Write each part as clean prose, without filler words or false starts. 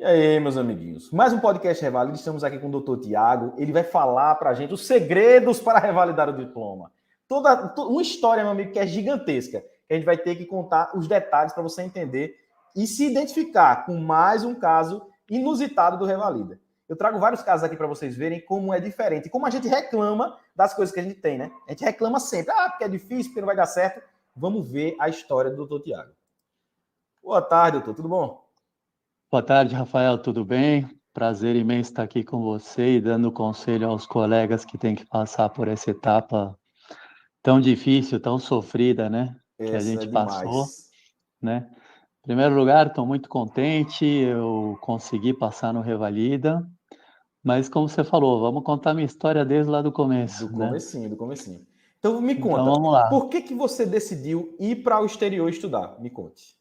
E aí, meus amiguinhos? Mais um podcast Revalida. Estamos aqui com o Dr. Tiago. Ele vai falar para a gente os segredos para revalidar o diploma. Uma história, meu amigo, que é gigantesca. Que a gente vai ter que contar os detalhes para você entender e se identificar com mais um caso inusitado do Revalida. Eu trago vários casos aqui para vocês verem como é diferente. Como a gente reclama das coisas que a gente tem, né? A gente reclama sempre. Ah, porque é difícil, porque não vai dar certo. Vamos ver a história do Dr. Tiago. Boa tarde, doutor. Tudo bom? Boa tarde, Rafael, tudo bem? Prazer imenso estar aqui com você e dando conselho aos colegas que têm que passar por essa etapa tão difícil, tão sofrida, né? Que a Essa é gente passou, demais. né? Em primeiro lugar, estou muito contente, eu consegui passar no Revalida, mas como você falou, vamos contar minha história desde lá do Do começo, né? comecinho, do comecinho. Então me Então conta, vamos lá. por que você decidiu ir para o exterior estudar? Me conte.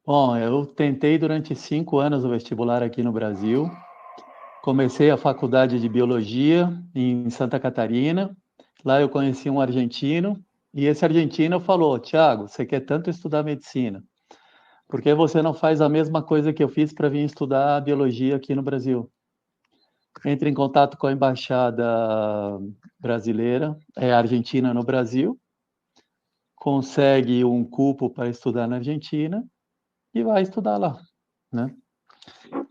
Bom, eu tentei durante 5 anos o vestibular aqui no Brasil, comecei a faculdade de Biologia em Santa Catarina. Lá eu conheci um argentino, e esse argentino falou: Tiago, você quer tanto estudar medicina, por que você não faz a mesma coisa que eu fiz para vir estudar biologia aqui no Brasil? Entre em contato com a embaixada brasileira, argentina no Brasil, consegue um cupo para estudar na Argentina e vai estudar lá, né?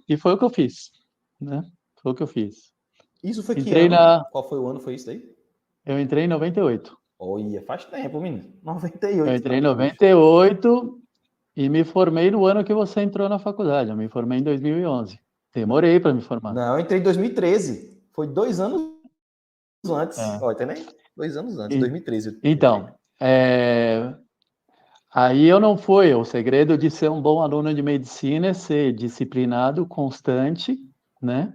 E foi o que eu fiz, né? Foi o que eu fiz. Isso foi que Entrei ano? na, Qual foi o ano? Foi isso daí? eu entrei em 98. Olha, faz tempo, menino. Eu 98 entrei em anos, bicho. 98 e me formei no ano que você entrou na faculdade. Eu me formei em 2011. Demorei para me formar. Não, eu entrei em 2013. Foi 2 anos antes. É. Ó, entendeu? 2 anos antes, E- 2013 eu entrei. Então, aí eu não fui. O segredo de ser um bom aluno de medicina é ser disciplinado, constante, né?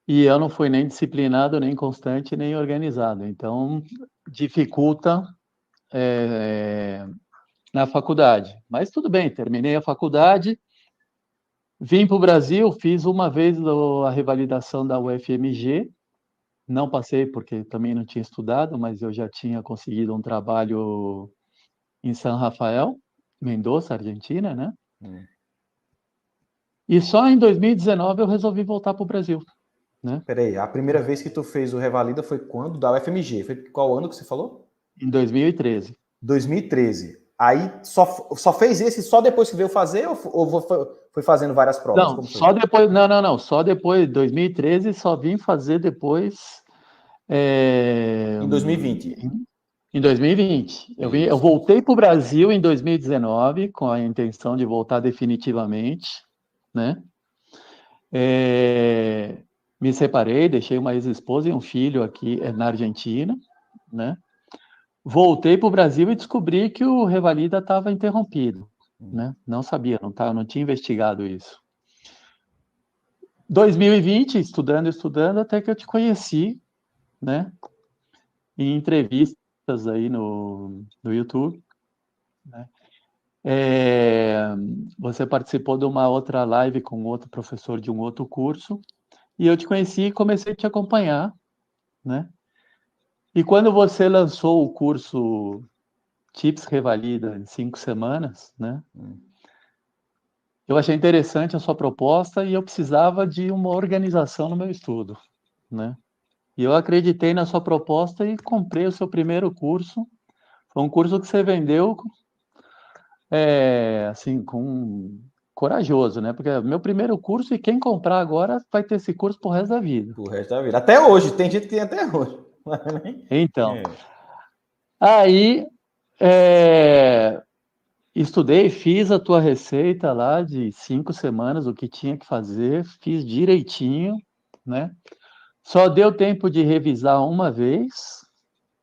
E eu não fui nem disciplinado, nem constante, nem organizado. Então, dificulta na faculdade. Mas tudo bem, terminei a faculdade. Vim para o Brasil, fiz uma vez a revalidação da UFMG, não passei porque também não tinha estudado, mas eu já tinha conseguido um trabalho em São Rafael, Mendoza, Argentina, né? Hum. E só em 2019 eu resolvi voltar para o Brasil, né? Peraí, a primeira vez que tu fez o Revalida foi quando? Da UFMG. Foi qual ano que você falou? Em 2013. 2013. Aí só fez esse só depois que veio fazer ou foi fazendo várias provas? Não, Como foi? só depois, não, só depois, 2013, só vim fazer depois Em 2020. em 2020. Eu Isso. voltei para o Brasil em 2019 com a intenção de voltar definitivamente, né? Me separei, deixei uma ex-esposa e um filho aqui na Argentina, né? Voltei para o Brasil e descobri que o Revalida estava interrompido, né? Não sabia, não tinha investigado isso. 2020, estudando, até que eu te conheci, né? Em entrevistas aí no YouTube, né? Você participou de uma outra live com outro professor de um outro curso, e eu te conheci e comecei a te acompanhar, né? E quando você lançou o curso Tips Revalida em 5 semanas, né? Eu achei interessante a sua proposta e eu precisava de uma organização no meu estudo, né? E eu acreditei na sua proposta e comprei o seu primeiro curso. Foi um curso que você vendeu, assim, com corajoso, né? Porque é meu primeiro curso e quem comprar agora vai ter esse curso pro resto da vida. O resto da vida. Até hoje, tem gente que tem até hoje. Então, É. aí estudei, fiz a tua receita lá de 5 semanas, o que tinha que fazer, fiz direitinho, né? Só deu tempo de revisar uma vez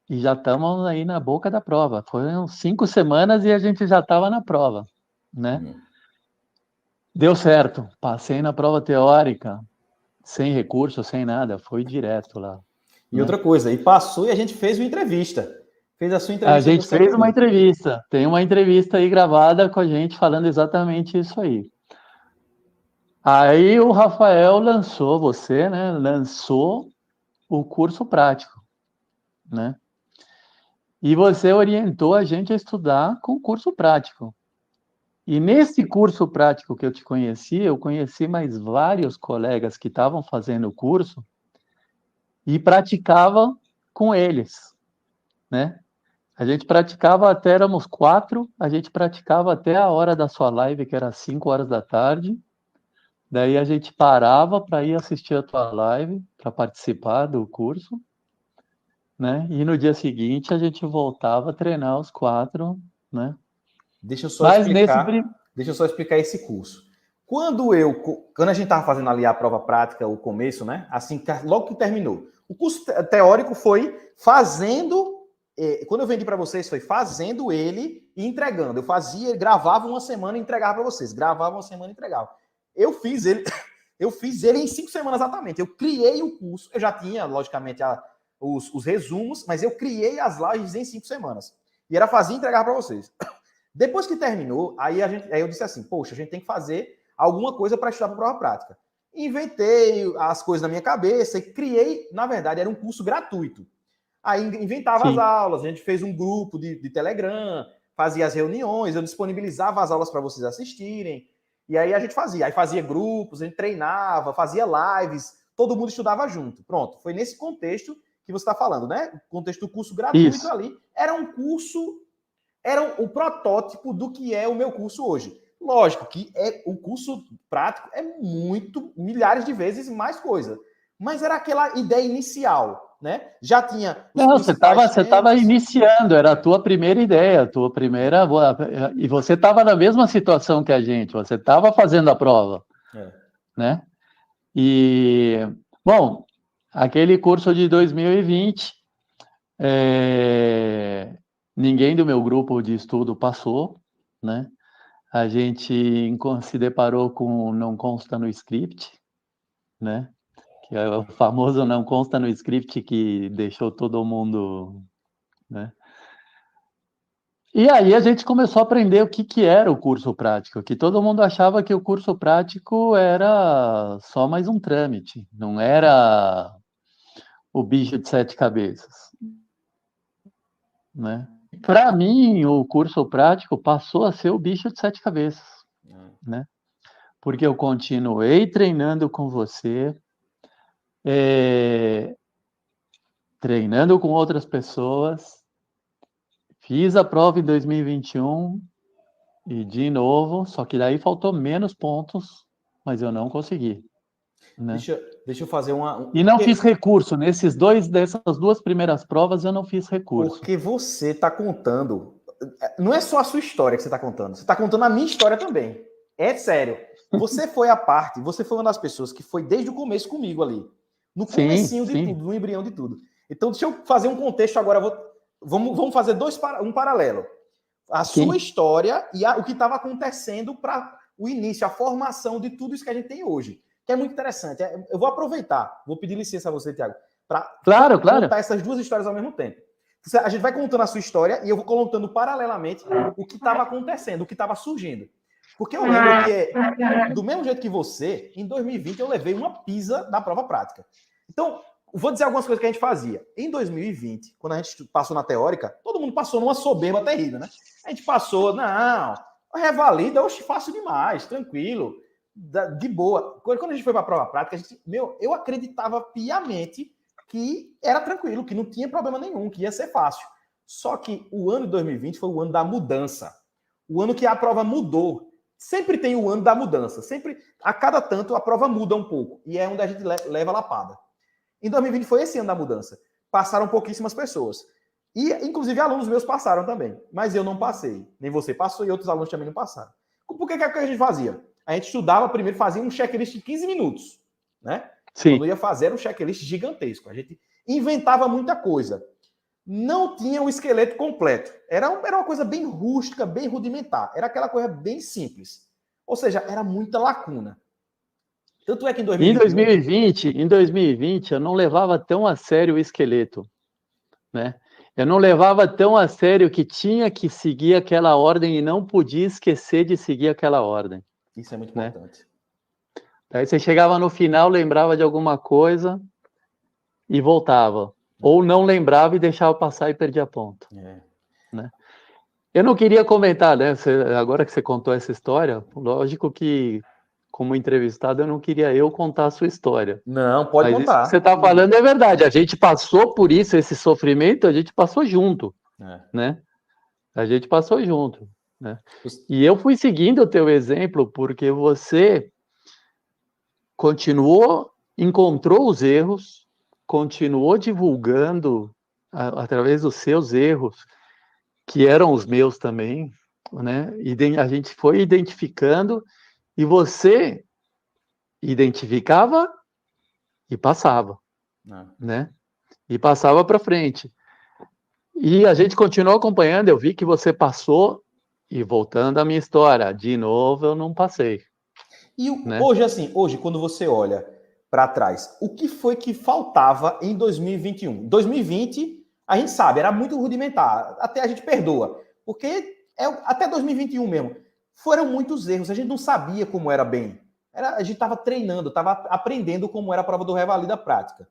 e já estamos aí na boca da prova. Foram 5 semanas e a gente já estava na prova, né? Deu certo, passei na prova teórica, sem recurso, sem nada, foi direto lá, E né? outra coisa, e passou e a gente fez uma entrevista. Fez a sua A entrevista que gente você fez uma aprovou. entrevista, tem uma entrevista aí gravada com a gente falando exatamente isso aí. Aí o Rafael lançou, você, né? Lançou o curso prático, né? E você orientou a gente a estudar com curso prático. E nesse curso prático que eu te conheci, eu conheci mais vários colegas que estavam fazendo o curso e praticava com eles, né? A gente praticava até, éramos 4, a gente praticava até a hora da sua live, que era 5 horas da tarde. Daí a gente parava para ir assistir a tua live, para participar do curso, né? E no dia seguinte a gente voltava a treinar os 4, né? Deixa eu só Mas explicar, deixa eu só explicar esse curso. Quando a gente estava fazendo ali a prova prática, o começo, né? Assim, logo que terminou. O curso teórico foi fazendo, quando eu vendi para vocês, foi fazendo ele e entregando. Eu fazia, gravava uma semana e entregava para vocês. Gravava uma semana e entregava. Eu fiz ele em 5 semanas exatamente. Eu criei o curso, eu já tinha, logicamente, os resumos, mas eu criei as lives em 5 semanas. E era fazer e entregar para vocês. Depois que terminou, aí eu disse assim, poxa, a gente tem que fazer alguma coisa para estudar para prova prática. Inventei as coisas na minha cabeça e criei, na verdade, era um curso gratuito. Aí inventava as aulas, a gente fez um grupo de Telegram, fazia as reuniões, eu disponibilizava as aulas para vocês assistirem, e aí a gente fazia. Aí fazia grupos, a gente treinava, fazia lives, todo mundo estudava junto. Pronto, foi nesse contexto que você está falando, né? O contexto do curso gratuito ali. Era um curso... Era o protótipo do que é o meu curso hoje. Lógico que o curso prático é milhares de vezes mais coisa. Mas era aquela ideia inicial, né? Já tinha os principais você estava iniciando, era a tua primeira ideia, e você estava na mesma situação que a gente, você estava fazendo a prova, né? E, bom, aquele curso de 2020, ninguém do meu grupo de estudo passou, né? A gente se deparou com não consta no script, né? Que é o famoso não consta no script que deixou todo mundo, né? E aí a gente começou a aprender o que era o curso prático, que todo mundo achava que o curso prático era só mais um trâmite, não era o bicho de 7 cabeças, né? Para mim, o curso prático passou a ser o bicho de 7 cabeças, né? Porque eu continuei treinando com você, treinando com outras pessoas, fiz a prova em 2021 e de novo, só que daí faltou menos pontos, mas eu não consegui. Né? Deixa eu fazer E não fiz recurso. Dessas 2 primeiras provas, eu não fiz recurso. Porque você está contando... Não é só a sua história que você está contando. Você está contando a minha história também. É sério. Você foi uma das pessoas que foi desde o começo comigo ali. No comecinho de tudo, no embrião de tudo. Então, deixa eu fazer um contexto agora. Vamos fazer um paralelo. A sua história e o que estava acontecendo para o início, a formação de tudo isso que a gente tem hoje. Que é muito interessante. Eu vou aproveitar, vou pedir licença a você, Thiago, para contar essas duas histórias ao mesmo tempo. A gente vai contando a sua história e eu vou contando paralelamente o que estava acontecendo, o que estava surgindo. Porque eu lembro que, do mesmo jeito que você, em 2020 eu levei uma pisa da prova prática. Então, vou dizer algumas coisas que a gente fazia. Em 2020, quando a gente passou na teórica, todo mundo passou numa soberba terrível, né? A gente passou, não, revalida, oxe, fácil demais, tranquilo, de boa. Quando a gente foi para a prova prática, eu acreditava piamente que era tranquilo, que não tinha problema nenhum, que ia ser fácil. Só que o ano de 2020 foi o ano da mudança. O ano que a prova mudou. Sempre tem o ano da mudança. Sempre, a cada tanto, a prova muda um pouco. E é onde a gente leva a lapada. Em 2020 foi esse ano da mudança. Passaram pouquíssimas pessoas. E, inclusive, alunos meus passaram também. Mas eu não passei. Nem você passou e outros alunos também não passaram. Por que a gente fazia? A gente estudava primeiro, fazia um checklist de 15 minutos. Né? Quando ia fazer, era um checklist gigantesco. A gente inventava muita coisa. Não tinha o esqueleto completo. Era uma coisa bem rústica, bem rudimentar. Era aquela coisa bem simples. Ou seja, era muita lacuna. Tanto é que em 2020, eu não levava tão a sério o esqueleto, né? Eu não levava tão a sério que tinha que seguir aquela ordem e não podia esquecer de seguir aquela ordem. Isso é muito importante. Aí você chegava no final, lembrava de alguma coisa e voltava. Ou não lembrava e deixava passar e perdia ponto. Né? Eu não queria comentar, né? Agora que você contou essa história, lógico que, como entrevistado, eu não queria eu contar a sua história. Não, pode Mas isso que você contar. está falando é verdade. A gente passou por isso, esse sofrimento, a gente passou junto, É. né? A gente passou junto, né? E eu fui seguindo o teu exemplo porque você continuou, encontrou os erros, continuou divulgando através dos seus erros, que eram os meus também, né? E a gente foi identificando e você identificava e passava, né? E passava para frente. E a gente continuou acompanhando, eu vi que você passou e voltando à minha história, de novo eu não passei, E né? hoje, assim, hoje, quando você olha para trás, o que foi que faltava em 2021? 2020, a gente sabe, era muito rudimentar, até a gente perdoa, porque até 2021 mesmo, foram muitos erros, a gente não sabia como era bem. A gente estava treinando, estava aprendendo como era a prova do Revalida prática.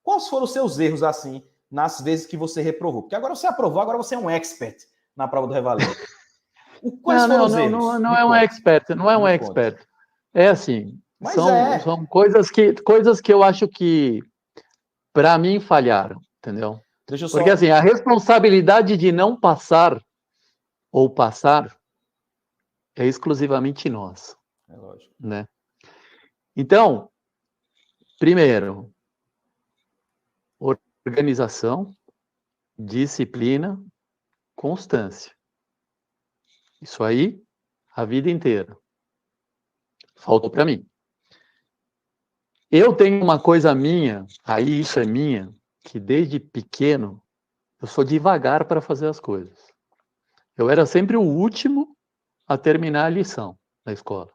Quais foram os seus erros, assim, nas vezes que você reprovou? Porque agora você aprovou, agora você é um expert na prova do Revalida. Quais foram os erros? Não Me é um conte. expert, não é um Me conte. expert. É assim, Mas é. são coisas que eu acho que, para mim, falharam, entendeu? Deixa eu Porque, só. assim, a responsabilidade de não passar ou passar é exclusivamente nossa, É lógico. né? Então, primeiro, organização, disciplina, constância. Isso aí, a vida inteira. Faltou para mim. Eu tenho uma coisa minha, aí isso é minha, que desde pequeno eu sou devagar para fazer as coisas. Eu era sempre o último a terminar a lição na escola.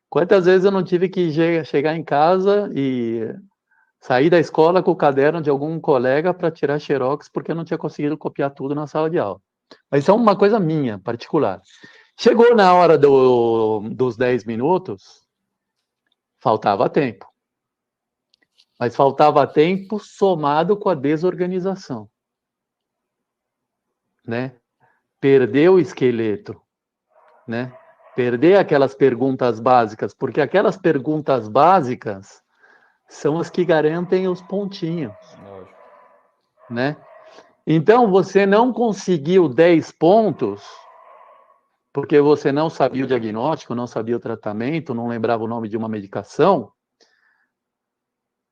Quantas vezes eu não tive que chegar em casa e sair da escola com o caderno de algum colega para tirar xerox porque eu não tinha conseguido copiar tudo na sala de aula. Mas isso é uma coisa minha, particular. Chegou na hora dos 10 minutos, faltava tempo. Mas faltava tempo somado com a desorganização, né? Perder o esqueleto, né? Perder aquelas perguntas básicas, porque aquelas perguntas básicas são as que garantem os pontinhos, né? Então, você não conseguiu 10 pontos porque você não sabia o diagnóstico, não sabia o tratamento, não lembrava o nome de uma medicação,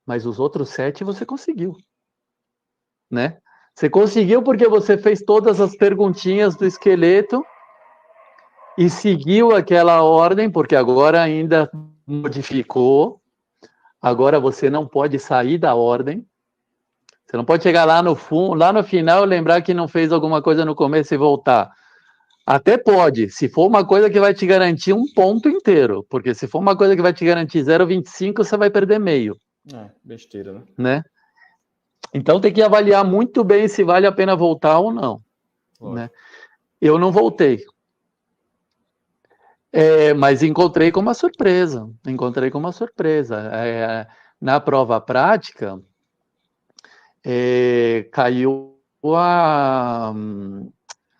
mas os outros 7 você conseguiu, né? Você conseguiu porque você fez todas as perguntinhas do esqueleto e seguiu aquela ordem, porque agora ainda modificou. Agora você não pode sair da ordem. Você não pode chegar lá no fundo, lá no final, lembrar que não fez alguma coisa no começo e voltar. Até pode, se for uma coisa que vai te garantir um ponto inteiro, porque se for uma coisa que vai te garantir 0,25, você vai perder meio. É, besteira, né? Então tem que avaliar muito bem se vale a pena voltar ou não. Né? Eu não voltei. Mas encontrei com uma surpresa. Na prova prática, caiu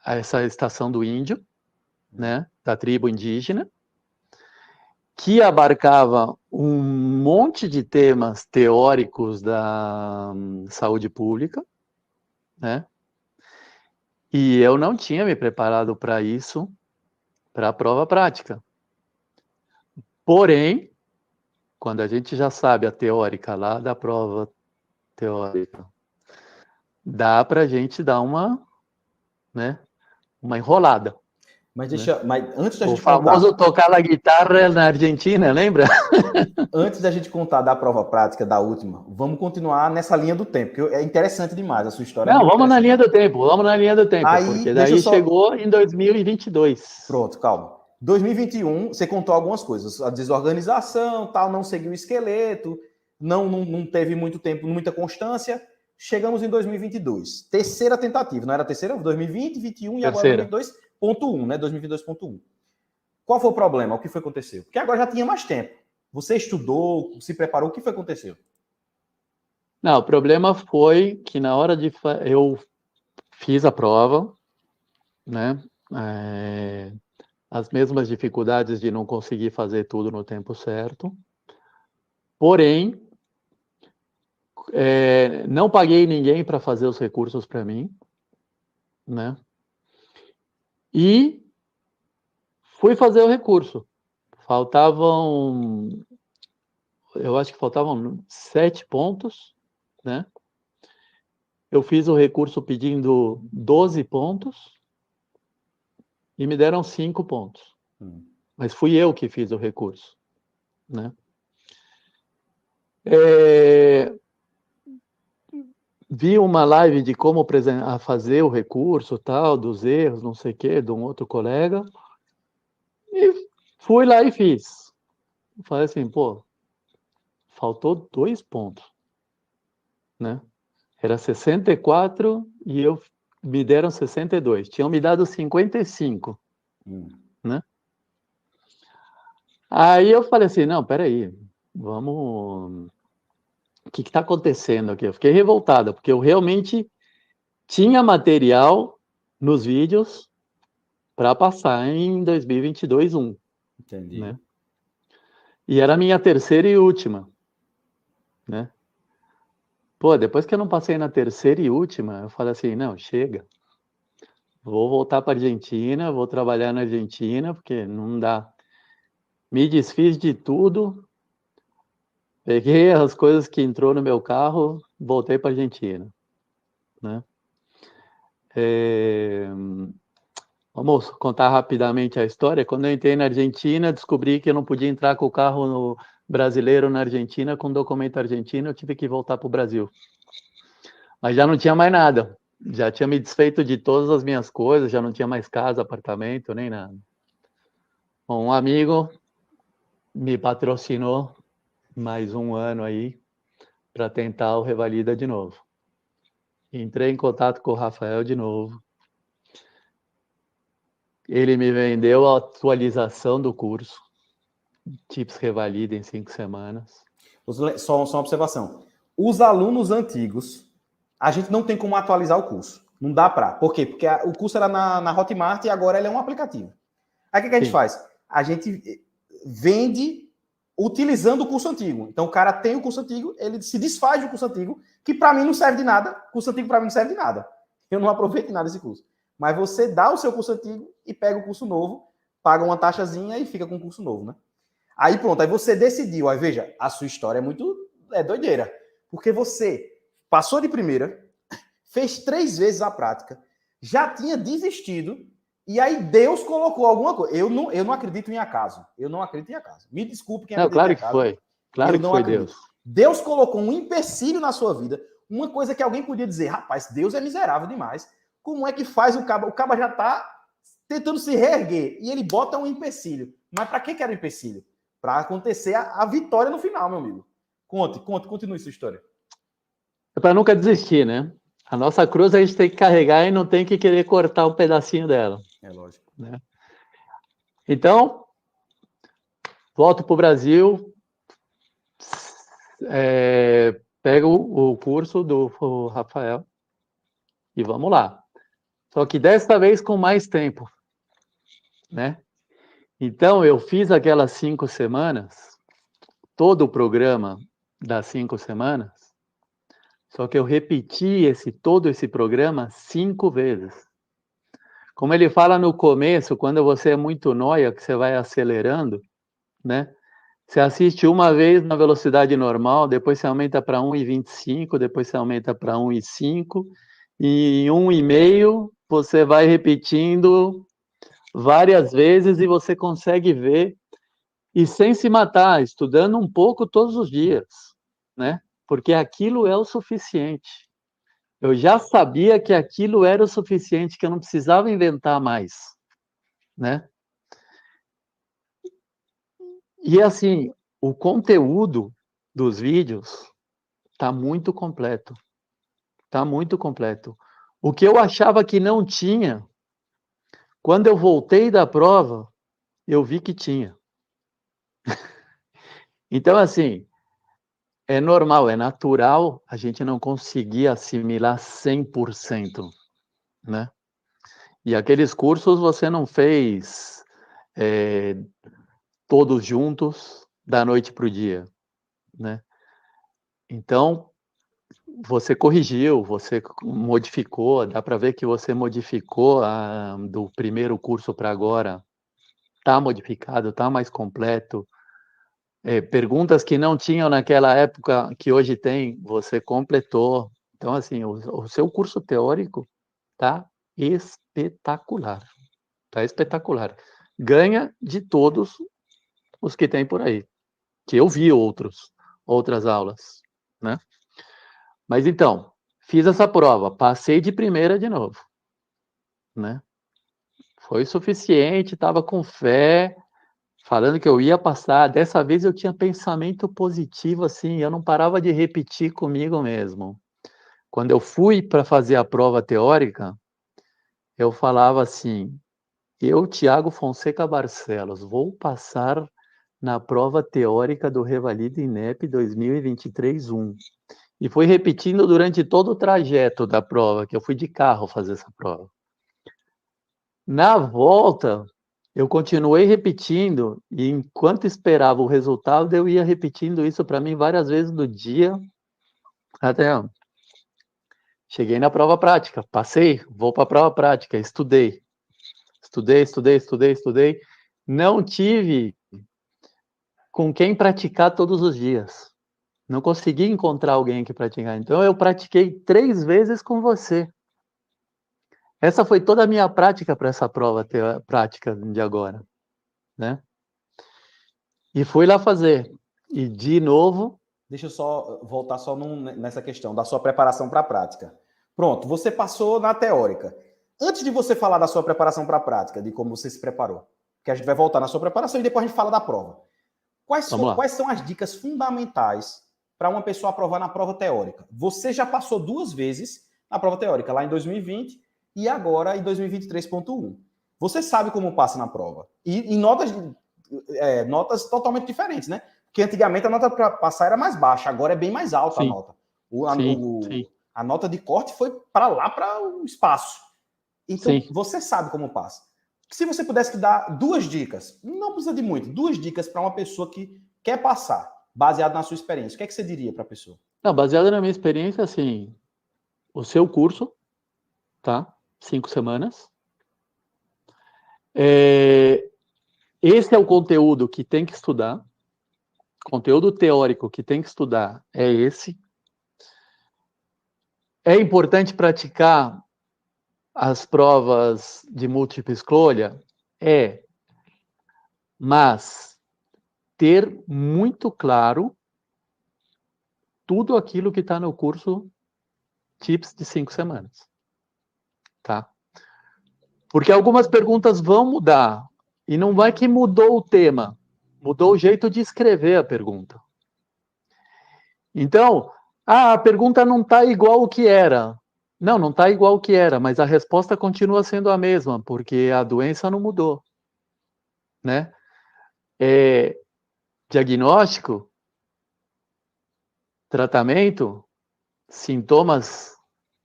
essa estação do índio, né, da tribo indígena, que abarcava um monte de temas teóricos da saúde pública, né? E eu não tinha me preparado para isso, para a prova prática. Porém, quando a gente já sabe a teórica lá da prova teórica, dá para a gente dar uma enrolada. Mas Né? mas antes da O gente famoso contar, tocar a guitarra na Argentina, lembra? antes da gente contar da prova prática da última, vamos continuar nessa linha do tempo, que é interessante demais, a sua história é Não, muito vamos na interessante. linha do tempo, Aí, porque deixa eu daí só. chegou em 2022. Pronto, calma. 2021, você contou algumas coisas. A desorganização, tal, não seguiu o esqueleto, não teve muito tempo, muita constância. Chegamos em 2022. Terceira tentativa, não era a terceira? 2020, 21 e agora Terceira. 2022.1, né? 2022.1. Qual foi o problema? O que foi que aconteceu? Porque agora já tinha mais tempo. Você estudou, se preparou, o que foi que aconteceu? Não, o problema foi que na hora eu fiz a prova, né? As mesmas dificuldades de não conseguir fazer tudo no tempo certo. Porém, não paguei ninguém para fazer os recursos para mim, né? E fui fazer o recurso. Eu acho que faltavam 7 pontos, né? Eu fiz o recurso pedindo 12 pontos e me deram 5 pontos. Mas fui eu que fiz o recurso, né? Vi uma live de como fazer o recurso, tal, dos erros, não sei o quê, de um outro colega, e fui lá e fiz. Falei assim, pô, faltou 2 pontos, né? Era 64 e me deram 62. Tinham me dado 55, né? Aí eu falei assim, não, peraí, vamos... O que está acontecendo aqui? Eu fiquei revoltada, porque eu realmente tinha material nos vídeos para passar em 2022, 1. Entendi. Né? E era a minha terceira e última, né? Pô, depois que eu não passei na terceira e última, eu falei assim, não, chega. Vou voltar para a Argentina, vou trabalhar na Argentina, porque não dá. Me desfiz de tudo, peguei as coisas que entrou no meu carro, voltei para a Argentina, né? Vamos contar rapidamente a história. Quando eu entrei na Argentina, descobri que eu não podia entrar com o carro brasileiro na Argentina com documento argentino, eu tive que voltar para o Brasil. Mas já não tinha mais nada. Já tinha me desfeito de todas as minhas coisas, já não tinha mais casa, apartamento, nem nada. Um amigo me patrocinou mais um ano aí para tentar o Revalida de novo. Entrei em contato com o Rafael de novo. Ele me vendeu a atualização do curso, Tips Revalida em 5 semanas. Só uma observação. Os alunos antigos, a gente não tem como atualizar o curso. Não dá para. Por quê? Porque o curso era na Hotmart e agora ele é um aplicativo. Aí o que a gente faz? A gente vende utilizando o curso antigo. Então o cara tem o curso antigo, ele se desfaz do curso antigo, que para mim não serve de nada. O curso antigo para mim não serve de nada. Eu não aproveito nada desse curso. Mas você dá o seu curso antigo e pega o curso novo, paga uma taxazinha e fica com o curso novo, né? Aí pronto, aí você decidiu, aí veja, a sua história é doideira, porque você passou de primeira, fez 3 vezes a prática, já tinha desistido, e aí Deus colocou alguma coisa. Eu não acredito em acaso. Eu não acredito em acaso. Me desculpe quem acredita Claro em acaso. Que foi. Claro que foi Deus. Deus colocou um empecilho na sua vida, uma coisa que alguém podia dizer, rapaz, Deus é miserável demais. Como é que faz o caba? O caba já está tentando se reerguer, e ele bota um empecilho. Mas para que era o empecilho? Para acontecer a vitória no final, meu amigo. Continue sua história. É para nunca desistir, né? A nossa cruz a gente tem que carregar e não tem que querer cortar um pedacinho dela. É lógico. Né? Então, volto para o Brasil, pego o curso do Rafael e vamos lá. Só que desta vez com mais tempo, né? Então, eu fiz aquelas 5 semanas, todo o programa das 5 semanas, só que eu repeti todo esse programa 5 vezes. Como ele fala no começo, quando você é muito nóia, que você vai acelerando, né? Você assiste uma vez na velocidade normal, depois você aumenta para 1,25, depois você aumenta para 1,5, e em 1,5 você vai repetindo várias vezes e você consegue ver, e sem se matar, estudando um pouco todos os dias, né? Porque aquilo é o suficiente. Eu já sabia que aquilo era o suficiente, que eu não precisava inventar mais, né? E assim, o conteúdo dos vídeos está muito completo. Está muito completo. O que eu achava que não tinha, quando eu voltei da prova, eu vi que tinha. Então, assim, é normal, é natural a gente não conseguir assimilar 100%, né? E aqueles cursos você não fez todos juntos da noite para o dia, né? Então, você corrigiu, você modificou, dá para ver que você modificou do primeiro curso para agora. Está modificado, está mais completo. Perguntas que não tinham naquela época, que hoje tem, você completou. Então, assim, o seu curso teórico está espetacular. Está espetacular. Ganha de todos os que tem por aí, que eu vi outras aulas, né? Mas então, fiz essa prova, passei de primeira de novo, né? Foi suficiente, estava com fé, falando que eu ia passar. Dessa vez eu tinha pensamento positivo, assim, eu não parava de repetir comigo mesmo. Quando eu fui para fazer a prova teórica, eu falava assim: eu, Thiago Fonseca Barcelos, vou passar na prova teórica do Revalida INEP 2023-1. E fui repetindo durante todo o trajeto da prova, que eu fui de carro fazer essa prova. Na volta, eu continuei repetindo, e enquanto esperava o resultado, eu ia repetindo isso para mim várias vezes no dia, até cheguei na prova prática, passei, vou para a prova prática, estudei. Não tive com quem praticar todos os dias. Não consegui encontrar alguém que praticar. Então, eu pratiquei 3 vezes com você. Essa foi toda a minha prática para essa prova prática de agora, né? E fui lá fazer. E, de novo... Deixa eu só voltar só nessa questão da sua preparação para a prática. Pronto, você passou na teórica. Antes de você falar da sua preparação para a prática, de como você se preparou, que a gente vai voltar na sua preparação e depois a gente fala da prova. Quais são as dicas fundamentais para uma pessoa aprovar na prova teórica? Você já passou 2 vezes na prova teórica, lá em 2020 e agora em 2023.1. Você sabe como passa na prova. E em notas totalmente diferentes, né? Porque antigamente a nota para passar era mais baixa, agora é bem mais alta. Sim. A nota. Sim. A nota de corte foi para lá, para o espaço. Então, sim, você sabe como passa. Se você pudesse dar 2 dicas, não precisa de muito, 2 dicas para uma pessoa que quer passar, baseado na sua experiência, o que é que você diria para a pessoa? Não, baseado na minha experiência, assim, o seu curso, tá? 5 semanas. Esse é o conteúdo que tem que estudar. Conteúdo teórico que tem que estudar é esse. É importante praticar as provas de múltipla escolha? Mas ter muito claro tudo aquilo que está no curso Tips de 5 semanas, tá? Porque algumas perguntas vão mudar, e não vai que mudou o tema, mudou o jeito de escrever a pergunta. Então, a pergunta não está igual o que era. Não está igual o que era, mas a resposta continua sendo a mesma, porque a doença não mudou, né? Diagnóstico, tratamento, sintomas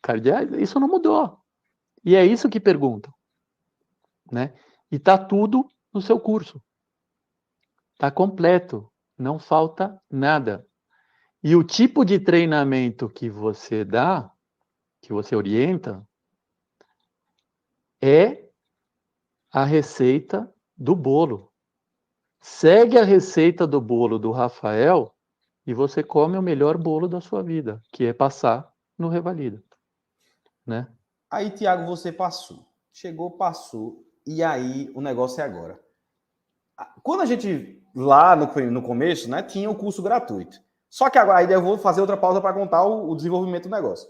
cardíacos, isso não mudou. E é isso que perguntam, né? E está tudo no seu curso. Está completo, não falta nada. E o tipo de treinamento que você dá, que você orienta, é a receita do bolo. Segue a receita do bolo do Rafael e você come o melhor bolo da sua vida, que é passar no Revalida, né? Aí, Thiago, você passou. Chegou, passou. E aí, o negócio é agora. Quando a gente, lá no começo, né, tinha o curso gratuito. Só que agora, aí eu vou fazer outra pausa para contar o desenvolvimento do negócio.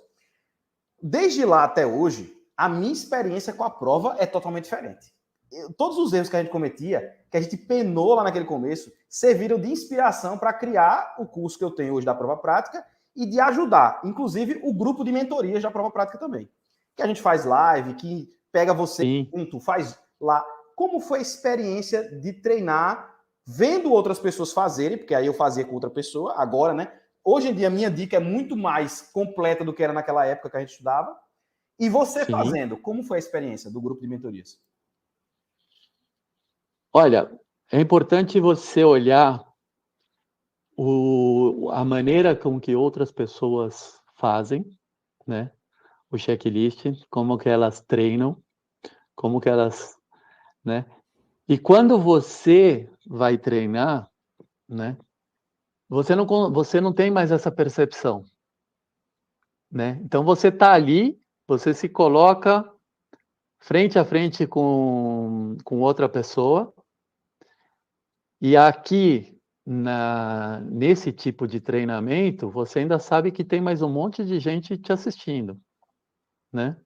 Desde lá até hoje, a minha experiência com a prova é totalmente diferente. Todos os erros que a gente cometia, que a gente penou lá naquele começo, serviram de inspiração para criar o curso que eu tenho hoje da prova prática e de ajudar, inclusive, o grupo de mentorias da prova prática também. Que a gente faz live, que pega você junto, faz lá. Como foi a experiência de treinar, vendo outras pessoas fazerem, porque aí eu fazia com outra pessoa, agora, né? Hoje em dia, a minha dica é muito mais completa do que era naquela época que a gente estudava. E você Sim. fazendo, como foi a experiência do grupo de mentorias? Olha, é importante você olhar a maneira com que outras pessoas fazem, né? O checklist, como que elas treinam, como que elas, né? E quando você vai treinar, né? Você não tem mais essa percepção, né? Então você está ali, você se coloca frente a frente com outra pessoa, e aqui nesse tipo de treinamento, você ainda sabe que tem mais um monte de gente te assistindo, né?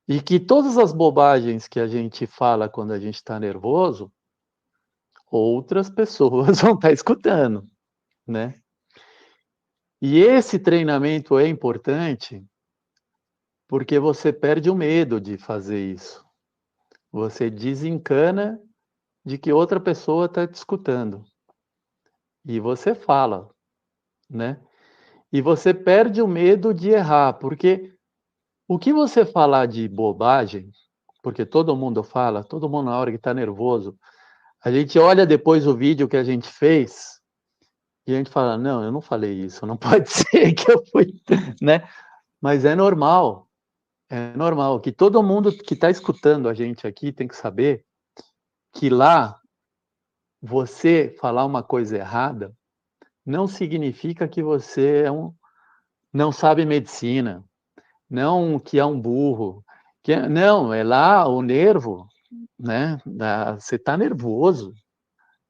E que todas as bobagens que a gente fala quando a gente está nervoso, outras pessoas vão estar escutando, né? E esse treinamento é importante porque você perde o medo de fazer isso. Você desencana de que outra pessoa está te escutando. E você fala, né? E você perde o medo de errar, porque o que você falar de bobagem, porque todo mundo fala, todo mundo na hora que está nervoso, a gente olha depois o vídeo que a gente fez e a gente fala, não, eu não falei isso, não pode ser que eu fui, né? Mas é normal, que todo mundo que está escutando a gente aqui tem que saber que lá você falar uma coisa errada não significa que você não sabe medicina, não que é um burro, não, é lá o nervo, né? Você está nervoso,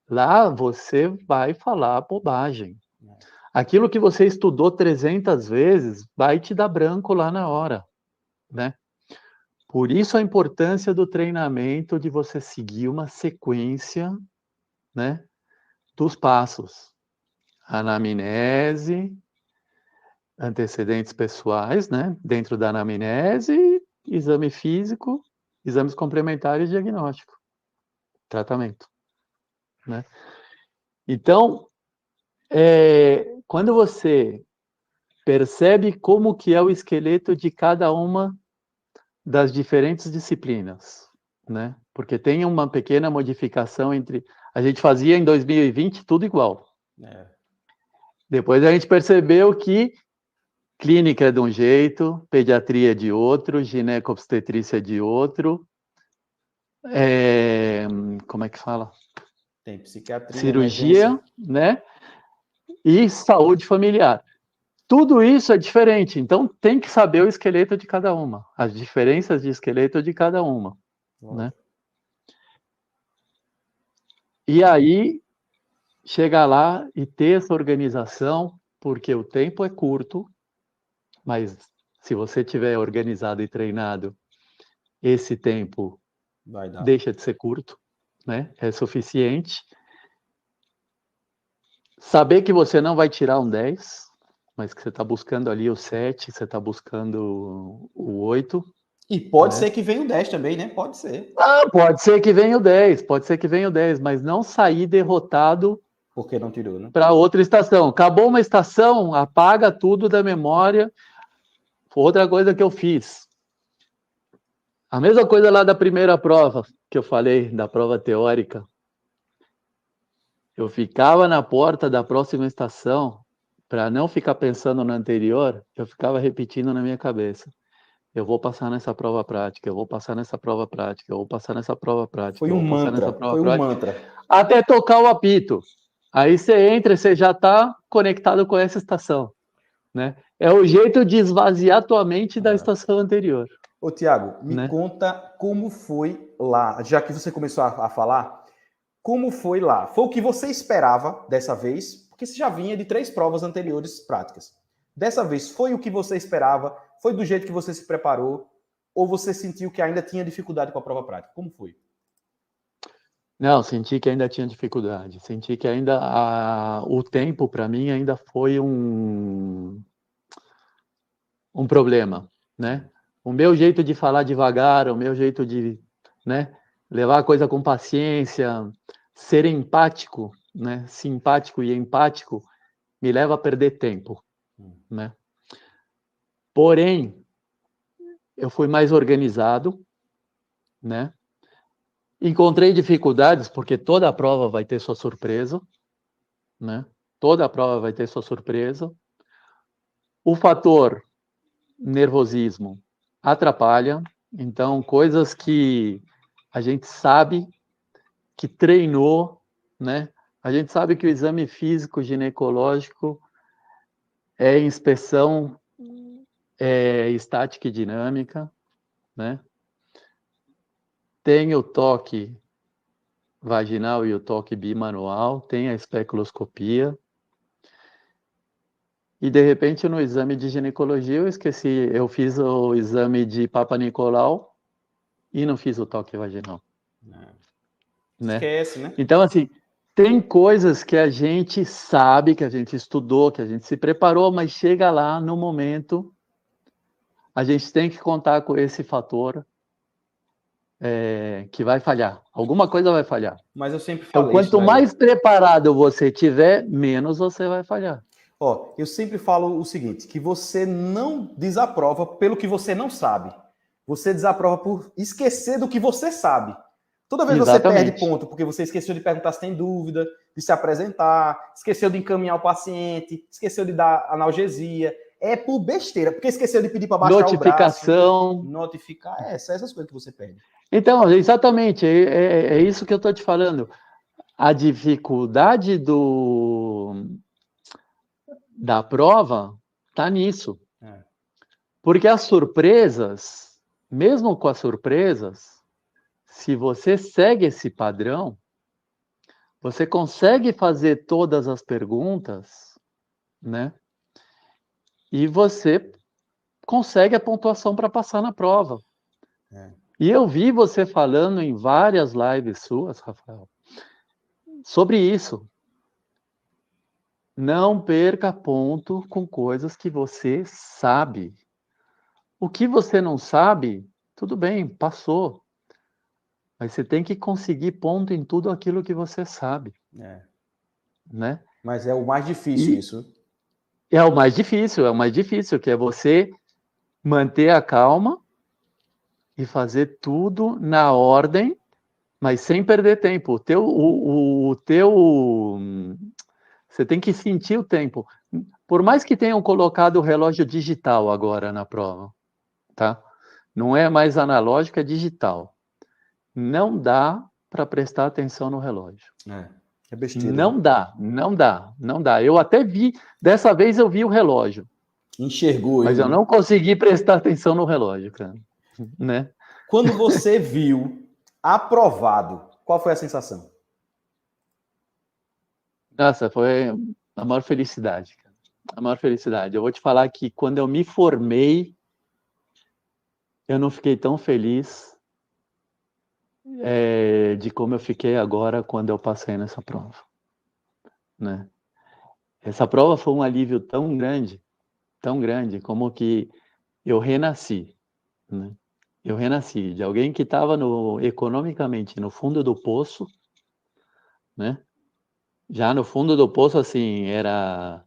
lá você vai falar bobagem. Aquilo que você estudou 300 vezes vai te dar branco lá na hora, né? Por isso a importância do treinamento, de você seguir uma sequência, né, dos passos. Anamnese, antecedentes pessoais, né, dentro da anamnese, exame físico, exames complementares e diagnóstico, tratamento, né? Então, quando você percebe como que é o esqueleto de cada uma das diferentes disciplinas, né? Porque tem uma pequena modificação entre... A gente fazia em 2020 tudo igual. Depois a gente percebeu que clínica é de um jeito, pediatria é de outro, gineco-obstetrícia é de outro, como é que fala? Tem psiquiatria, Cirurgia, emergência. né? E saúde familiar. Tudo isso é diferente, então tem que saber o esqueleto de cada uma, as diferenças de esqueleto de cada uma, né? E aí, chegar lá e ter essa organização, porque o tempo é curto, mas se você tiver organizado e treinado, esse tempo Vai dar. deixa de ser curto, né? É suficiente. Saber que você não vai tirar um 10, mas que você está buscando ali o 7, você está buscando o 8. E pode ser que venha o 10 também, né? Pode ser. Pode ser que venha o 10, pode ser que venha o 10, mas não sair derrotado Porque não tirou, né? para outra estação. Acabou uma estação, apaga tudo da memória. Outra coisa que eu fiz, a mesma coisa lá da primeira prova, que eu falei, da prova teórica. Eu ficava na porta da próxima estação, para não ficar pensando na anterior, eu ficava repetindo na minha cabeça. Eu vou passar nessa prova prática, eu vou passar nessa prova prática, eu vou passar nessa prova prática, Foi eu um vou passar nessa mantra. prova Foi um prática. mantra. Até tocar o apito. Aí você entra e você já está conectado com essa estação, né? É o jeito de esvaziar tua mente da estação anterior. Ô, Tiago, me Né? conta como foi lá, já que você começou a falar, como foi lá? Foi o que você esperava dessa vez? Porque você já vinha de 3 provas anteriores práticas. Dessa vez, foi o que você esperava? Foi do jeito que você se preparou? Ou você sentiu que ainda tinha dificuldade com a prova prática? Como foi? Não, senti que ainda tinha dificuldade. Senti que ainda o tempo, para mim, ainda foi um problema, né? O meu jeito de falar devagar, o meu jeito de, né, levar a coisa com paciência, ser empático, né, simpático e empático, me leva a perder tempo, né? Porém, eu fui mais organizado, né? Encontrei dificuldades, porque toda a prova vai ter sua surpresa, né? Toda a prova vai ter sua surpresa. O fator nervosismo atrapalha, então coisas que a gente sabe que treinou, né? A gente sabe que o exame físico ginecológico é inspeção estática e dinâmica, né? Tem o toque vaginal e o toque bimanual, tem a especuloscopia. E de repente no exame de ginecologia eu esqueci, eu fiz o exame de Papa Nicolau e não fiz o toque vaginal. Né? Esquece, né? Então, assim, tem coisas que a gente sabe, que a gente estudou, que a gente se preparou, mas chega lá no momento, a gente tem que contar com esse fator que vai falhar. Alguma coisa vai falhar. Mas eu sempre Então, falei isso quanto daí. mais preparado você tiver, menos você vai falhar. Ó, eu sempre falo o seguinte, que você não desaprova pelo que você não sabe. Você desaprova por esquecer do que você sabe. Toda vez você Exatamente. perde ponto porque você esqueceu de perguntar se tem dúvida, de se apresentar, esqueceu de encaminhar o paciente, esqueceu de dar analgesia. É por besteira, porque esqueceu de pedir para baixar Notificação. o braço. Notificar. Essas coisas que você perde. Então, exatamente, é isso que eu estou te falando. A dificuldade da prova está nisso. Porque as surpresas, mesmo com as surpresas, se você segue esse padrão, você consegue fazer todas as perguntas, né? E você consegue a pontuação para passar na prova. E eu vi você falando em várias lives suas, Rafael, sobre isso. Não perca ponto com coisas que você sabe. O que você não sabe, tudo bem, passou. Mas você tem que conseguir ponto em tudo aquilo que você sabe. Né? Mas é o mais difícil isso. É o mais difícil, que é você manter a calma e fazer tudo na ordem, mas sem perder tempo. Você tem que sentir o tempo. Por mais que tenham colocado o relógio digital agora na prova, tá? Não é mais analógico, é digital. Não dá para prestar atenção no relógio. É besteira. Não dá. Eu até vi, dessa vez eu vi o relógio. Enxergou mas ele. eu não consegui prestar atenção no relógio, cara. Né? Quando você viu aprovado, qual foi a sensação? Nossa, foi a maior felicidade, cara. A maior felicidade. Eu vou te falar que quando eu me formei, eu não fiquei tão feliz de como eu fiquei agora quando eu passei nessa prova. Né? Essa prova foi um alívio tão grande, como que eu renasci. Né? Eu renasci de alguém que estava economicamente no fundo do poço, né? Já no fundo do poço, assim, era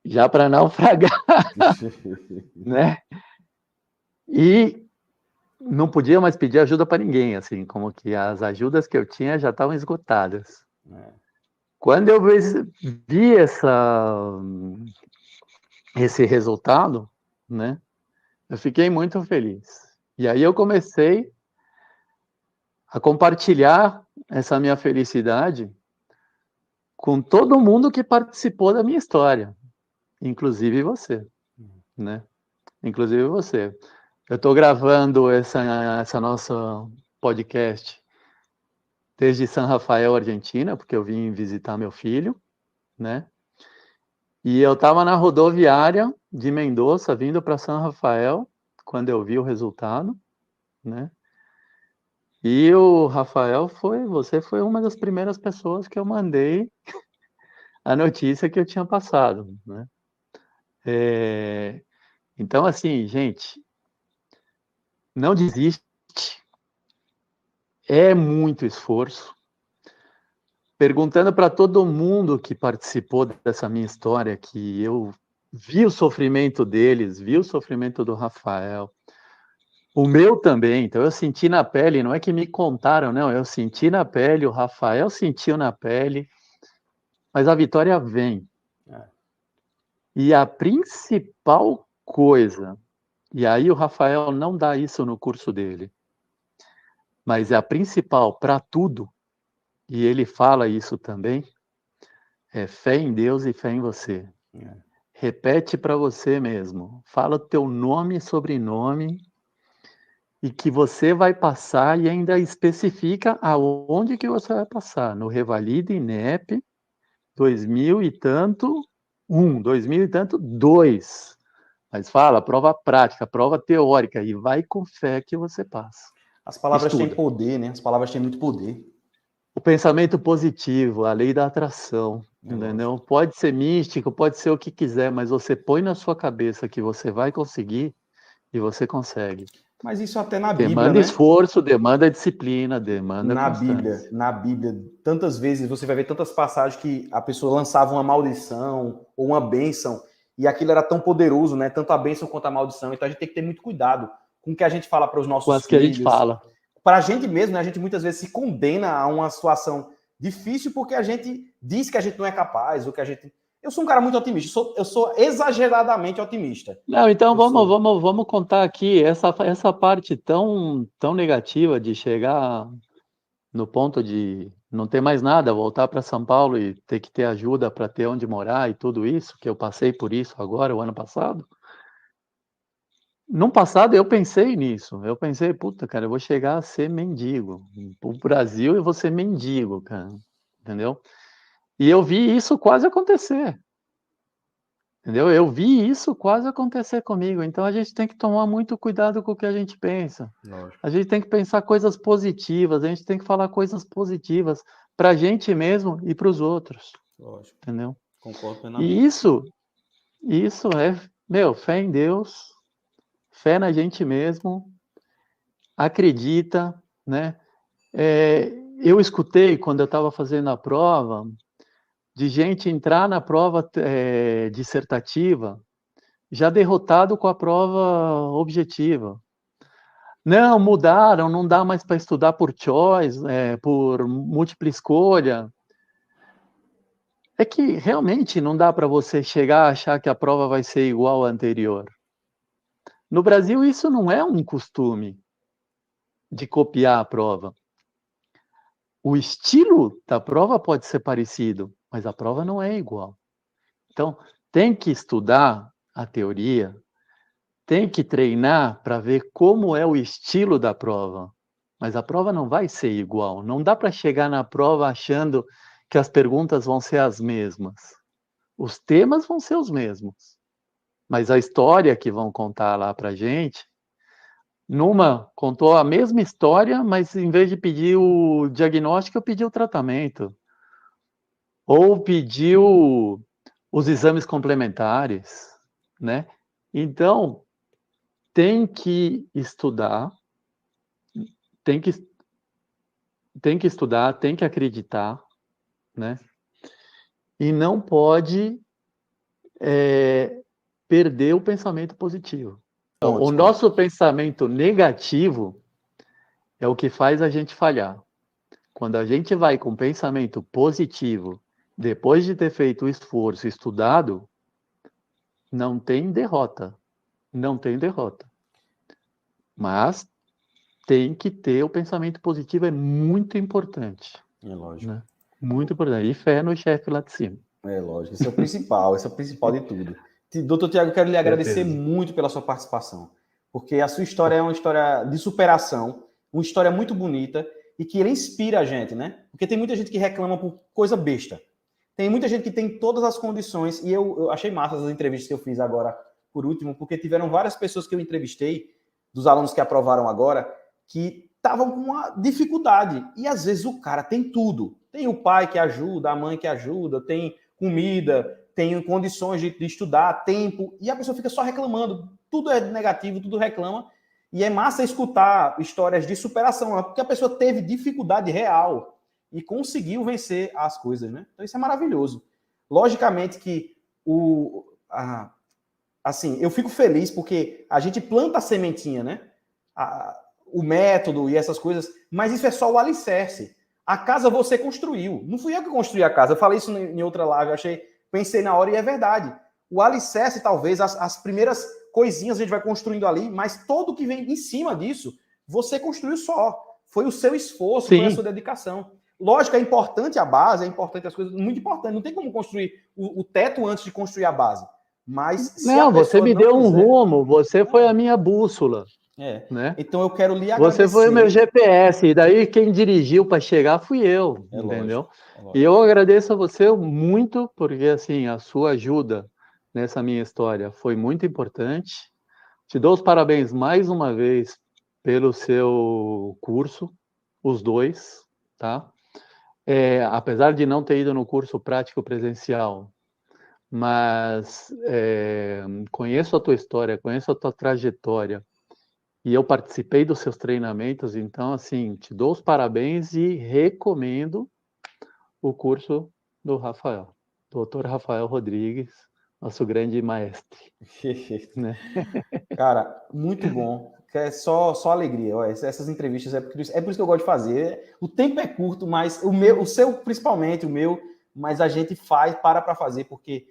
já para naufragar, né? E não podia mais pedir ajuda para ninguém, assim, como que as ajudas que eu tinha já estavam esgotadas. Quando eu vi esse resultado, né? Eu fiquei muito feliz. E aí eu comecei a compartilhar essa minha felicidade com todo mundo que participou da minha história, inclusive você, né? Inclusive você. Eu estou gravando essa nossa podcast desde San Rafael, Argentina, porque eu vim visitar meu filho, né? E eu estava na rodoviária de Mendoza, vindo para San Rafael, quando eu vi o resultado, né? E o Rafael você foi uma das primeiras pessoas que eu mandei a notícia que eu tinha passado, né? Então, assim, gente, não desiste. É muito esforço. Perguntando para todo mundo que participou dessa minha história, que eu vi o sofrimento deles, vi o sofrimento do Rafael, o meu também, então eu senti na pele, não é que me contaram, não, eu senti na pele, o Rafael sentiu na pele, mas a vitória vem. E a principal coisa, e aí o Rafael não dá isso no curso dele, mas é a principal para tudo, e ele fala isso também, é fé em Deus e fé em você. Repete para você mesmo, fala o teu nome e sobrenome, e que você vai passar e ainda especifica aonde que você vai passar, no Revalida INEP, 2000 e tanto, 2000 e tanto, 2. Mas fala, prova prática, prova teórica, e vai com fé que você passa. As palavras têm Estuda. poder, né? As palavras têm muito poder. O pensamento positivo, a lei da atração, entendeu? Lógico. Pode ser místico, pode ser o que quiser, mas você põe na sua cabeça que você vai conseguir e você consegue. Mas isso até na Bíblia, Demanda né? esforço, demanda disciplina, demanda constância. Na Bíblia, tantas vezes você vai ver tantas passagens que a pessoa lançava uma maldição ou uma bênção, e aquilo era tão poderoso, né? Tanto a bênção quanto a maldição. Então a gente tem que ter muito cuidado com o que a gente fala para os Com nossos as que a gente filhos. fala. Para a gente mesmo, né? A gente muitas vezes se condena a uma situação difícil porque a gente diz que a gente não é capaz, ou que a gente. Eu sou um cara muito otimista, eu sou exageradamente otimista. Não, então Eu sou. vamos contar aqui essa parte tão negativa de chegar no ponto de não ter mais nada, voltar para São Paulo e ter que ter ajuda para ter onde morar e tudo isso, que eu passei por isso agora, o ano passado. No passado eu pensei nisso, eu pensei: "Puta, cara, eu vou chegar a ser mendigo. O Brasil eu vou ser mendigo, cara", entendeu? E eu vi isso quase acontecer. Entendeu? Eu vi isso quase acontecer comigo, então a gente tem que tomar muito cuidado com o que a gente pensa. Lógico. A gente tem que pensar coisas positivas, a gente tem que falar coisas positivas para a gente mesmo e para os outros. Lógico. Entendeu? Concordo plenamente. E isso é, fé em Deus, fé na gente mesmo, acredita, né? Eu escutei quando eu estava fazendo a prova, de gente entrar na prova dissertativa já derrotado com a prova objetiva. Não, mudaram, não dá mais para estudar por choice, por múltipla escolha. É que realmente não dá para você chegar a achar que a prova vai ser igual à anterior. No Brasil, isso não é um costume de copiar a prova. O estilo da prova pode ser parecido, mas a prova não é igual. Então, tem que estudar a teoria, tem que treinar para ver como é o estilo da prova, mas a prova não vai ser igual. Não dá para chegar na prova achando que as perguntas vão ser as mesmas. Os temas vão ser os mesmos, mas a história que vão contar lá para gente, numa contou a mesma história, mas em vez de pedir o diagnóstico, eu pedi o tratamento. Ou pediu os exames complementares, né? Então, tem que estudar, tem que estudar, tem que acreditar, né? E não pode perder o pensamento positivo. Então, o Ótimo. nosso pensamento negativo é o que faz a gente falhar. Quando a gente vai com pensamento positivo, depois de ter feito o esforço, estudado, não tem derrota. Não tem derrota. Mas tem que ter o pensamento positivo, é muito importante. É lógico. Né? Muito importante. E fé no chefe lá de cima. É lógico. Esse é o principal, esse é o principal de tudo. Doutor Tiago, quero lhe agradecer muito pela sua participação, porque a sua história é uma história de superação, uma história muito bonita e que inspira a gente, né? Porque tem muita gente que reclama por coisa besta. Tem muita gente que tem todas as condições, e eu achei massa as entrevistas que eu fiz agora, por último, porque tiveram várias pessoas que eu entrevistei, dos alunos que aprovaram agora, que estavam com uma dificuldade. E às vezes o cara tem tudo. Tem o pai que ajuda, a mãe que ajuda, tem comida, tem condições de estudar, tempo, e a pessoa fica só reclamando. Tudo é negativo, tudo reclama. E é massa escutar histórias de superação, porque a pessoa teve dificuldade real e conseguiu vencer as coisas, né? Então isso é maravilhoso. Logicamente que assim, eu fico feliz porque a gente planta a sementinha, né? O método e essas coisas, mas isso é só o alicerce. A casa você construiu. Não fui eu que construí a casa. Eu falei isso em outra live, pensei na hora e é verdade. O alicerce, talvez, as primeiras coisinhas a gente vai construindo ali, mas todo que vem em cima disso, você construiu só. Foi o seu esforço, Sim. foi a sua dedicação. Lógico, é importante a base, é importante as coisas, muito importante. Não tem como construir o teto antes de construir a base. Mas se não, você me deu um rumo, você foi a minha bússola. Né? Então eu quero lhe Você agradecer. foi o meu GPS, e daí quem dirigiu para chegar fui eu, entendeu? Lógico. E eu agradeço a você muito, porque assim, a sua ajuda nessa minha história foi muito importante. Te dou os parabéns mais uma vez pelo seu curso, os dois, tá? Apesar de não ter ido no curso prático presencial, mas conheço a tua história, conheço a tua trajetória, e eu participei dos seus treinamentos, então, assim, te dou os parabéns e recomendo o curso do Rafael, Dr. Rafael Rodrigues, nosso grande maestre. Né? Cara, muito bom. É só alegria. Essas entrevistas é por isso que eu gosto de fazer. O tempo é curto, mas o seu, principalmente, o meu, mas a gente para fazer, porque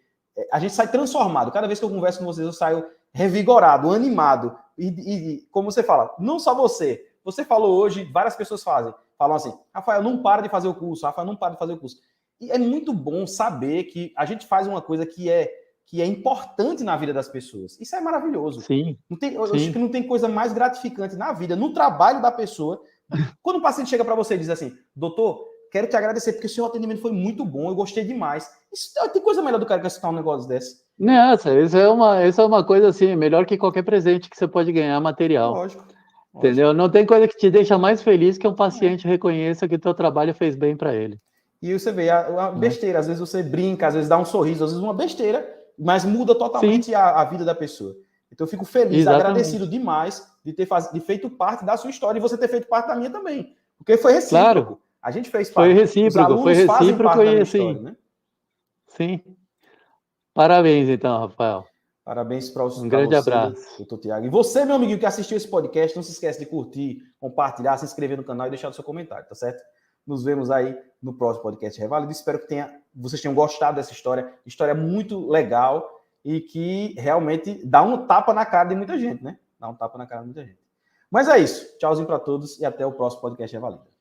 a gente sai transformado. Cada vez que eu converso com vocês, eu saio revigorado, animado. E como você fala, não só você. Você falou hoje, várias pessoas falam assim, Rafael, não para de fazer o curso, Rafael, não para de fazer o curso. E é muito bom saber que a gente faz uma coisa que é importante na vida das pessoas. Isso é maravilhoso. Sim. Eu acho que não tem coisa mais gratificante na vida, no trabalho da pessoa. Quando o paciente chega para você e diz assim, doutor, quero te agradecer porque o seu atendimento foi muito bom, eu gostei demais. Tem coisa melhor do cara que escutar um negócio desse? Nossa, isso é uma coisa assim, melhor que qualquer presente que você pode ganhar material. Lógico. Entendeu? Não tem coisa que te deixa mais feliz que um paciente reconheça que o teu trabalho fez bem para ele. E você vê a besteira, às vezes você brinca, às vezes dá um sorriso, às vezes uma besteira, mas muda totalmente a vida da pessoa. Então eu fico feliz, agradecido demais de ter feito parte da sua história e você ter feito parte da minha também. Porque foi recíproco. Claro. A gente fez parte. Foi recíproco, os alunos fazem parte da minha história, né? Sim. Parabéns, então, Rafael. Parabéns para você. Um grande abraço. Doutor Tiago. E você, meu amiguinho, que assistiu esse podcast, não se esquece de curtir, compartilhar, se inscrever no canal e deixar o seu comentário, tá certo? Nos vemos aí no próximo podcast Revalido. Espero que vocês tenham gostado dessa história. História muito legal e que realmente dá um tapa na cara de muita gente, né? Dá um tapa na cara de muita gente. Mas é isso. Tchauzinho para todos e até o próximo podcast Revalido.